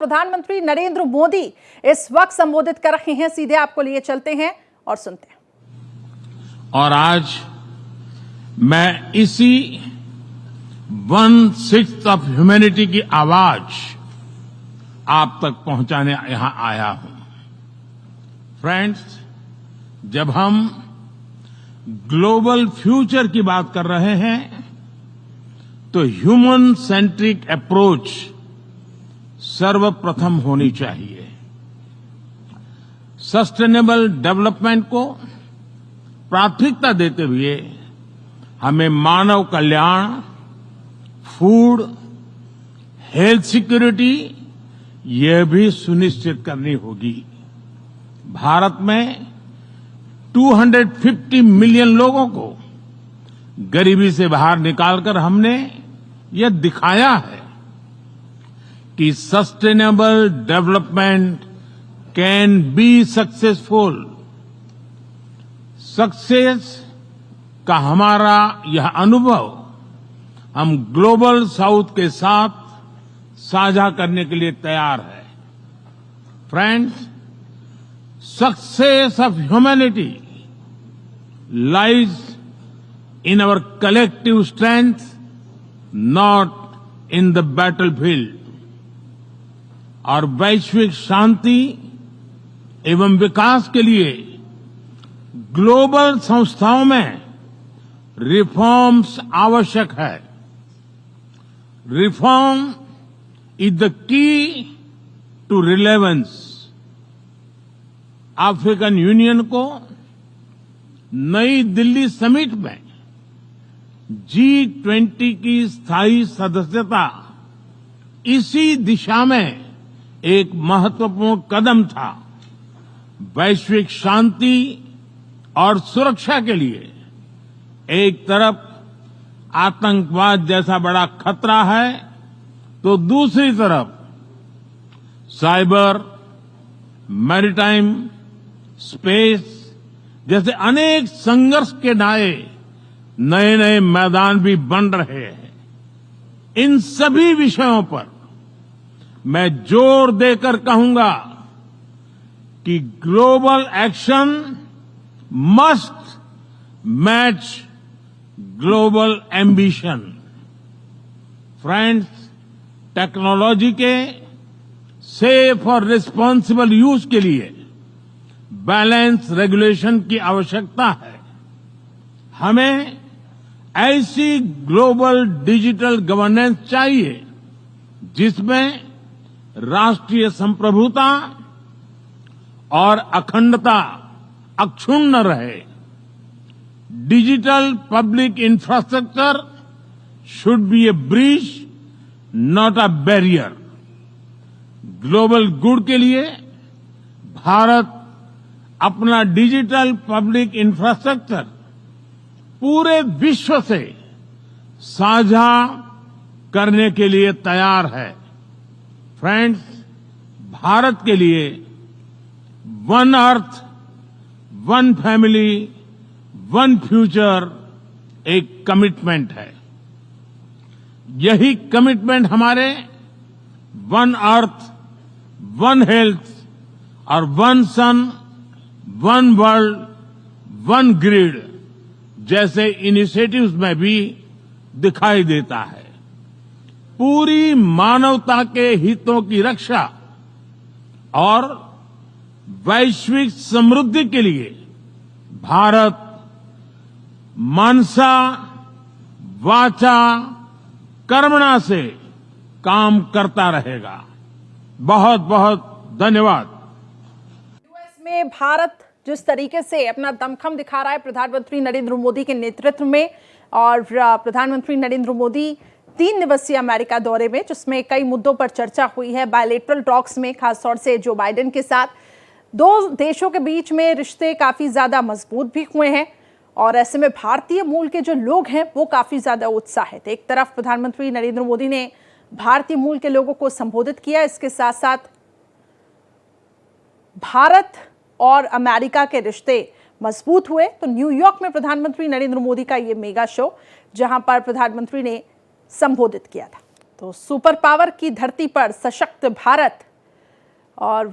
प्रधानमंत्री नरेंद्र मोदी इस वक्त संबोधित कर रहे हैं। सीधे आपको लिए चलते हैं और सुनते हैं। और आज मैं इसी 1/6 ऑफ ह्यूमैनिटी की आवाज आप तक पहुंचाने यहां आया हूं। फ्रेंड्स, जब हम ग्लोबल फ्यूचर की बात कर रहे हैं तो ह्यूमन सेंट्रिक अप्रोच सर्वप्रथम होनी चाहिए। सस्टेनेबल डेवलपमेंट को प्राथमिकता देते हुए हमें मानव कल्याण, फूड, हेल्थ सिक्योरिटी यह भी सुनिश्चित करनी होगी। भारत में 250 मिलियन लोगों को गरीबी से बाहर निकालकर हमने यह दिखाया है कि sustainable development can be successful. Success का हमारा यह अनुभव हम ग्लोबल साउथ के साथ साझा करने के लिए तैयार है। Friends, success of humanity lies in our collective strength, not in the battlefield। और वैश्विक शांति एवं विकास के लिए ग्लोबल संस्थाओं में रिफॉर्म्स आवश्यक है। Reform is the key to relevance. African Union को नई दिल्ली समिट में G20 की स्थायी सदस्यता इसी दिशा में एक महत्वपूर्ण कदम था। वैश्विक शांति और सुरक्षा के लिए एक तरफ आतंकवाद जैसा बड़ा खतरा है तो दूसरी तरफ साइबर, मैरीटाइम, स्पेस जैसे अनेक संघर्ष के नए नए मैदान भी बन रहे हैं। इन सभी विषयों पर मैं जोर देकर कहूंगा कि global action must match global ambition. Friends, technology के सेफ और रिस्पॉन्सिबल यूज के लिए बैलेंस रेगुलेशन की आवश्यकता है। हमें ऐसी ग्लोबल डिजिटल गवर्नेंस चाहिए जिसमें राष्ट्रीय संप्रभुता और अखंडता अक्षुण्ण रहे। Digital public infrastructure should be A bridge, not a barrier. Global good के लिए भारत अपना डिजिटल पब्लिक इंफ्रास्ट्रक्चर पूरे विश्व से साझा करने के लिए तैयार है। फ्रेंड्स, भारत के लिए one earth, one family, one future एक कमिटमेंट है। यही कमिटमेंट हमारे वन अर्थ, वन हेल्थ और वन सन, वन वर्ल्ड, वन ग्रिड जैसे इनिशिएटिव्स में भी दिखाई देता है। पूरी मानवता के हितों की रक्षा और वैश्विक समृद्धि के लिए भारत मनसा वाचा कर्मणा से काम करता रहेगा। बहुत बहुत धन्यवाद। यूएस में भारत जिस तरीके से अपना दमखम दिखा रहा है प्रधानमंत्री नरेंद्र मोदी के नेतृत्व में, और प्रधानमंत्री नरेंद्र मोदी 3 दिवसीय अमेरिका दौरे में, जिसमें कई मुद्दों पर चर्चा हुई है। बायलैटरल टॉक्स में खासतौर से जो बाइडेन के साथ दो देशों के बीच में रिश्ते काफी ज्यादा मजबूत भी हुए हैं और ऐसे में भारतीय मूल के जो लोग हैं वो काफी ज्यादा उत्साहित। एक तरफ प्रधानमंत्री नरेंद्र मोदी ने भारतीय मूल के लोगों को संबोधित किया, इसके साथ साथ भारत और अमेरिका के रिश्ते मजबूत हुए। तो न्यूयॉर्क में प्रधानमंत्री नरेंद्र मोदी का ये मेगा शो, जहां पर प्रधानमंत्री ने संबोधित किया था। तो सुपर पावर की धरती पर सशक्त भारत और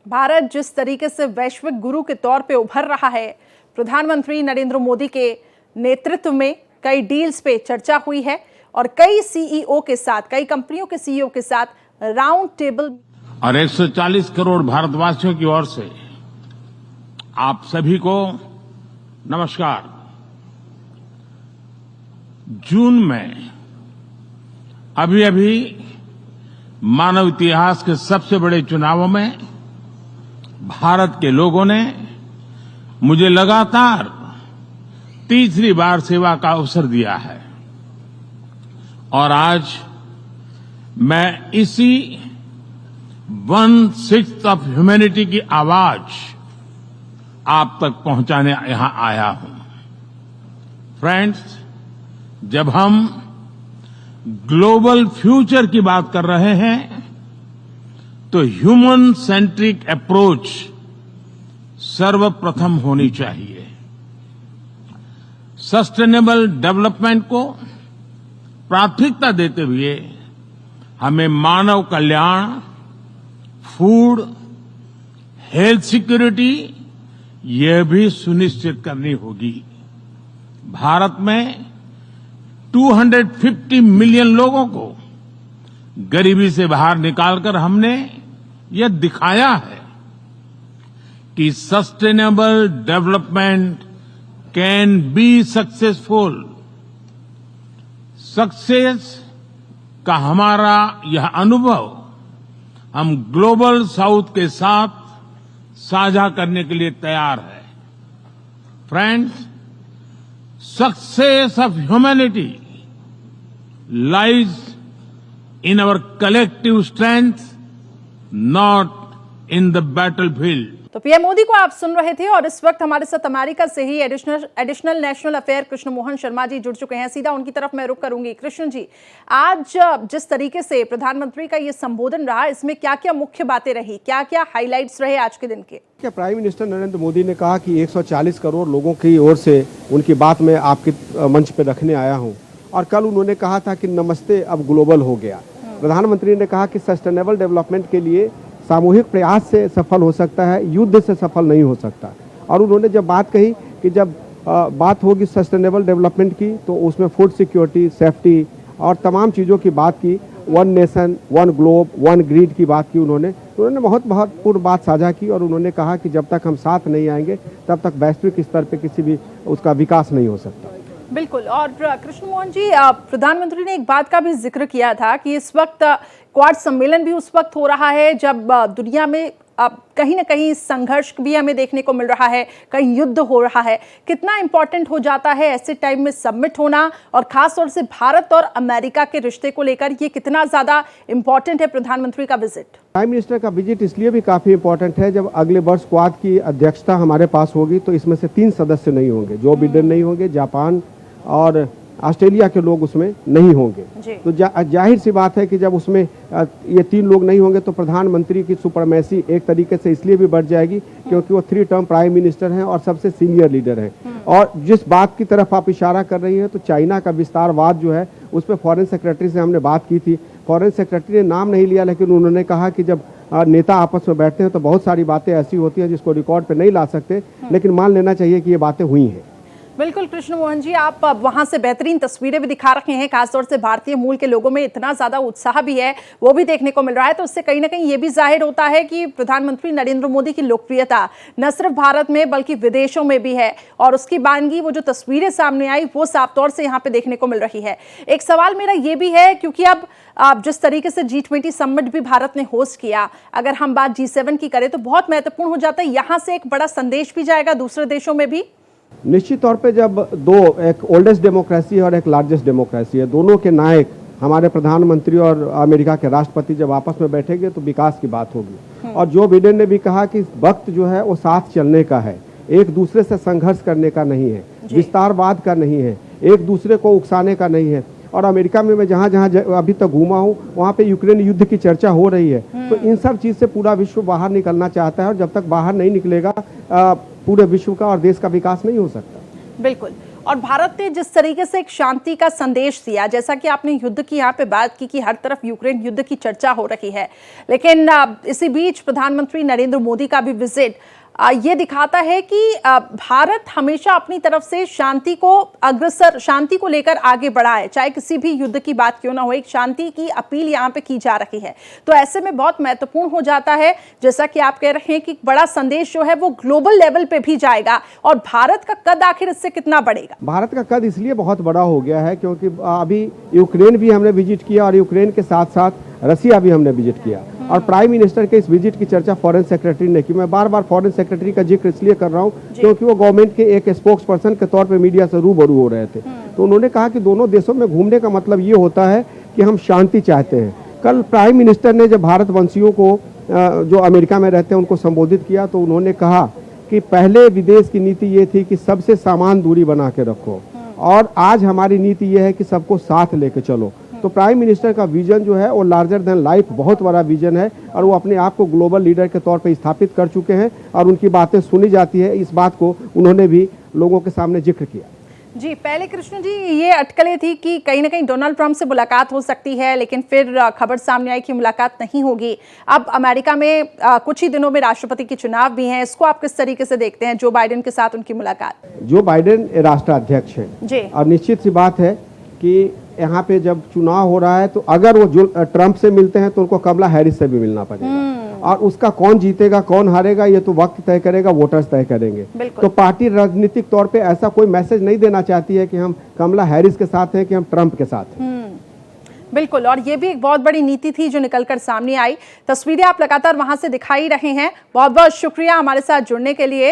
भारत जिस तरीके से वैश्विक गुरु के तौर पे उभर रहा है, प्रधानमंत्री नरेंद्र मोदी के नेतृत्व में कई डील्स पे चर्चा हुई है और कई सीईओ के साथ, कई कंपनियों के सीईओ के साथ राउंड टेबल। और 140 करोड़ भारतवासियों की ओर से आप सभी को नमस्कार। जून में अभी मानव इतिहास के सबसे बड़े चुनावों में भारत के लोगों ने मुझे लगातार तीसरी बार सेवा का अवसर दिया है और आज मैं इसी 1/6 ऑफ ह्यूमैनिटी की आवाज आप तक पहुंचाने यहां आया हूं। फ्रेंड्स, जब हम ग्लोबल फ्यूचर की बात कर रहे हैं तो ह्यूमन सेंट्रिक अप्रोच सर्वप्रथम होनी चाहिए। सस्टेनेबल डेवलपमेंट को प्राथमिकता देते हुए हमें मानव कल्याण, फूड, हेल्थ सिक्योरिटी ये भी सुनिश्चित करनी होगी। भारत में 250 मिलियन लोगों को गरीबी से बाहर निकालकर हमने यह दिखाया है कि sustainable development can be successful. Success का हमारा यह अनुभव हम ग्लोबल साउथ के साथ साझा करने के लिए तैयार है। Friends, success of humanity lies in our collective strength, not in the battlefield. तो पीएम मोदी को आप सुन रहे थे और इस वक्त हमारे साथ अमेरिका से ही additional national affair Krishna Mohan Sharma ji जुड़ चुके हैं। सीधा उनकी तरफ मैं रुख करूंगी। कृष्ण जी, आज जिस तरीके से प्रधानमंत्री का ये संबोधन रहा, इसमें क्या क्या मुख्य बातें रही, क्या क्या हाइलाइट्स रहे आज के दिन के? क्या प्राइम मिनिस्टर नरेंद्र मोदी ने कहा कि 140 करोड़ लोगों की ओर से उनकी बात मैं आपके मंच पर रखने आया हूँ। और कल उन्होंने कहा था कि नमस्ते अब ग्लोबल हो गया। प्रधानमंत्री ने कहा कि सस्टेनेबल डेवलपमेंट के लिए सामूहिक प्रयास से सफल हो सकता है, युद्ध से सफल नहीं हो सकता। और उन्होंने जब बात कही कि जब बात होगी सस्टेनेबल डेवलपमेंट की तो उसमें फूड सिक्योरिटी, सेफ्टी और तमाम चीज़ों की बात की, one nation, one globe, one grid की बात की उन्होंने बहुत महत्वपूर्ण बात साझा की। और उन्होंने कहा कि जब तक हम साथ नहीं आएंगे तब तक वैश्विक स्तर पर किसी भी उसका विकास नहीं हो सकता। बिल्कुल। और कृष्ण मोहन जी, प्रधानमंत्री ने एक बात का भी जिक्र किया था कि इस वक्त क्वाड सम्मेलन भी उस वक्त हो रहा है जब दुनिया में कहीं ना कहीं संघर्ष भी हमें देखने को मिल रहा है, कहीं युद्ध हो रहा है। कितना इंपॉर्टेंट हो जाता है ऐसे टाइम में समिट होना, और खास तौर से भारत और अमेरिका के रिश्ते को लेकर ये कितना ज्यादा इंपॉर्टेंट है प्रधानमंत्री का विजिट? प्राइम मिनिस्टर का विजिट इसलिए भी काफी इंपॉर्टेंट है, जब अगले वर्ष क्वाड की अध्यक्षता हमारे पास होगी तो इसमें से 3 सदस्य नहीं होंगे। जो बिडेन नहीं होंगे, जापान और ऑस्ट्रेलिया के लोग उसमें नहीं होंगे। तो जाहिर सी बात है कि जब उसमें ये 3 लोग नहीं होंगे तो प्रधानमंत्री की सुपरमेसी एक तरीके से इसलिए भी बढ़ जाएगी क्योंकि वो 3 टर्म प्राइम मिनिस्टर हैं और सबसे सीनियर लीडर हैं। और जिस बात की तरफ आप इशारा कर रही हैं तो चाइना का विस्तारवाद जो है उस पर फॉरेन सेक्रेटरी से हमने बात की थी। फॉरेन सेक्रेटरी ने नाम नहीं लिया, लेकिन उन्होंने कहा कि जब नेता आपस में बैठते हैं तो बहुत सारी बातें ऐसी होती हैं जिसको रिकॉर्ड पे नहीं ला सकते, लेकिन मान लेना चाहिए कि ये बातें हुई हैं। बिल्कुल कृष्ण मोहन जी, आप वहां से बेहतरीन तस्वीरें भी दिखा रखे हैं, खासतौर से भारतीय मूल के लोगों में इतना ज्यादा उत्साह भी है, वो भी देखने को मिल रहा है। तो उससे कहीं ना कहीं ये भी जाहिर होता है कि प्रधानमंत्री नरेंद्र मोदी की लोकप्रियता न सिर्फ भारत में बल्कि विदेशों में भी है, और उसकी बानगी वो जो तस्वीरें सामने आई वो साफ तौर से यहाँ पे देखने को मिल रही है। एक सवाल मेरा ये भी है, क्योंकि अब जिस तरीके से G20 समिट भी भारत ने होस्ट किया, अगर हम बात G7 की करें तो बहुत महत्वपूर्ण हो जाता है, यहाँ से एक बड़ा संदेश भी जाएगा दूसरे देशों में भी। निश्चित तौर पे जब एक ओल्डेस्ट डेमोक्रेसी है और एक लार्जेस्ट डेमोक्रेसी है, दोनों के नायक हमारे प्रधानमंत्री और अमेरिका के राष्ट्रपति जब आपस में बैठेंगे तो विकास की बात होगी। और जो बिडेन ने भी कहा कि वक्त जो है वो साथ चलने का है, एक दूसरे से संघर्ष करने का नहीं है, विस्तारवाद का नहीं है, एक दूसरे को उकसाने का नहीं है। और अमेरिका में मैं जहाँ जहाँ अभी तक घूमा हूँ वहाँ पे यूक्रेन युद्ध की चर्चा हो रही है। तो इन सब चीज़ से पूरा विश्व बाहर निकलना चाहता है, और जब तक बाहर नहीं निकलेगा पूरे विश्व का और देश का विकास नहीं हो सकता। बिल्कुल। और भारत ने जिस तरीके से एक शांति का संदेश दिया, जैसा कि आपने युद्ध की यहाँ पे बात की कि हर तरफ यूक्रेन युद्ध की चर्चा हो रही है, लेकिन इसी बीच प्रधानमंत्री नरेंद्र मोदी का भी विजिट ये दिखाता है कि भारत हमेशा अपनी तरफ से शांति को लेकर आगे बढ़ा है, चाहे किसी भी युद्ध की बात क्यों ना हो, एक शांति की अपील यहाँ पे की जा रही है। तो ऐसे में बहुत महत्वपूर्ण हो जाता है, जैसा कि आप कह रहे हैं कि बड़ा संदेश जो है वो ग्लोबल लेवल पे भी जाएगा, और भारत का कद आखिर इससे कितना बढ़ेगा? भारत का कद इसलिए बहुत बड़ा हो गया है क्योंकि अभी यूक्रेन भी हमने विजिट किया और यूक्रेन के साथ साथ रसिया भी हमने विजिट किया, और प्राइम मिनिस्टर के इस विजिट की चर्चा फॉरेन सेक्रेटरी ने की। मैं बार बार फॉरेन सेक्रेटरी का जिक्र इसलिए कर रहा हूं क्योंकि वो गवर्नमेंट के एक स्पोक्स पर्सन के तौर पे मीडिया से रूबरू हो रहे थे। तो उन्होंने कहा कि दोनों देशों में घूमने का मतलब ये होता है कि हम शांति चाहते हैं। कल प्राइम मिनिस्टर ने जब भारतवंशियों को जो अमेरिका में रहते हैं उनको संबोधित किया तो उन्होंने कहा कि पहले विदेश की नीति ये थी कि सबसे सामान दूरी बना के रखो, और आज हमारी नीति ये है कि सबको साथ लेके चलो। तो प्राइम मिनिस्टर का विजन जो है वो लार्जर देन लाइफ बहुत बड़ा विजन है, और वो अपने आप को ग्लोबल लीडर के तौर पे स्थापित कर चुके हैं, और उनकी बातें सुनी जाती है। इस बात को उन्होंने भी लोगों के सामने जिक्र किया। जी, पहले कृष्ण जी ये अटकलें थी कि कहीं ना कहीं डोनाल्ड ट्रंप से मुलाकात हो सकती है, लेकिन फिर खबर सामने आई कि मुलाकात नहीं होगी। अब अमेरिका में कुछ ही दिनों में राष्ट्रपति के चुनाव भी हैं, इसको आप किस तरीके से देखते हैं, जो बाइडेन के साथ उनकी मुलाकात? जो बाइडेन राष्ट्राध्यक्ष हैं जी, और निश्चित सी बात है कि यहाँ पे जब चुनाव हो रहा है तो अगर वो जो ट्रंप से मिलते हैं तो उनको कमला हैरिस से भी मिलना पड़ेगा, और उसका कौन जीतेगा कौन हारेगा ये तो वक्त तय करेगा, वोटर्स तय करेंगे। तो पार्टी राजनीतिक तौर पे ऐसा कोई मैसेज नहीं देना चाहती है कि हम कमला हैरिस के साथ हैं कि हम ट्रंप के साथ हैं। बिल्कुल, और ये भी एक बहुत बड़ी नीति थी जो निकलकर सामने आई। तस्वीरें आप लगातार वहां से दिखाई रहे हैं। बहुत बहुत शुक्रिया हमारे साथ जुड़ने के लिए।